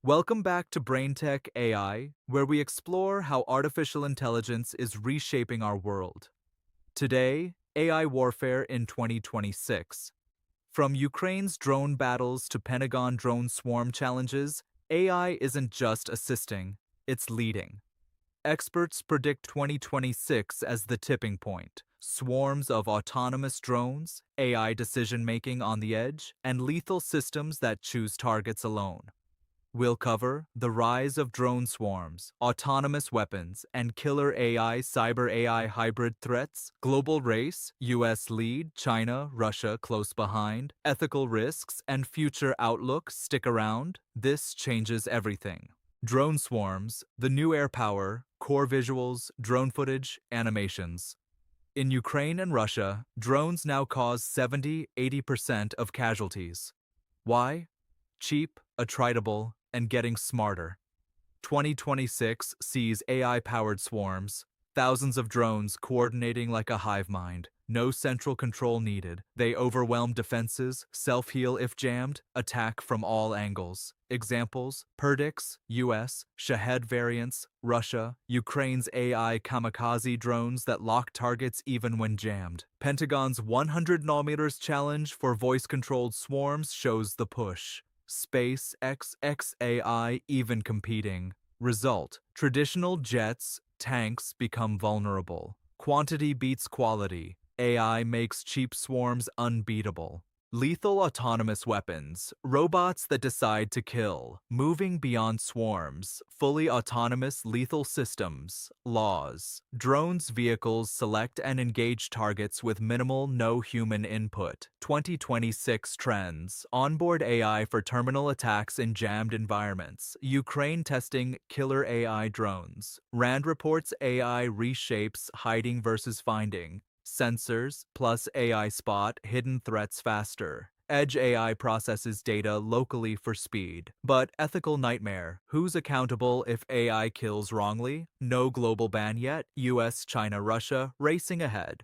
Welcome back to BrainTech AI, where we explore how artificial intelligence is reshaping our world. Today, AI warfare in 2026. From Ukraine's drone battles to Pentagon drone swarm challenges, AI isn't just assisting, it's leading. Experts predict 2026 as the tipping point. Swarms of autonomous drones, AI decision-making on the edge, and lethal systems that choose targets alone. We'll cover the rise of drone swarms, autonomous weapons, and killer AI, cyber AI hybrid threats, global race, US lead, China, Russia close behind, ethical risks, and future outlook. Stick around. This changes everything. Drone swarms, the new air power, core visuals, drone footage, animations. In Ukraine and Russia, drones now cause 70–80% of casualties. Why? Cheap, attritable, and getting smarter. 2026 sees AI-powered swarms, thousands of drones coordinating like a hive mind. No central control needed. They overwhelm defenses, self-heal if jammed, attack from all angles. Examples: Perdix, US, Shahed variants, Russia, Ukraine's AI kamikaze drones that lock targets even when jammed. Pentagon's 100 mm challenge for voice-controlled swarms shows the push. Space XXAI even competing. Result: traditional jets, tanks become vulnerable. Quantity beats quality. AI makes cheap swarms unbeatable. Lethal autonomous weapons, robots that decide to kill, moving beyond swarms, fully autonomous lethal systems, laws. Drones vehicles select and engage targets with minimal no human input. 2026 trends, onboard AI for terminal attacks in jammed environments. Ukraine testing killer AI drones. Rand reports AI reshapes hiding versus finding. Sensors plus AI spot hidden threats faster. Edge AI processes data locally for speed. But ethical nightmare. Who's accountable if AI kills wrongly? No global ban yet. US, China, Russia racing ahead.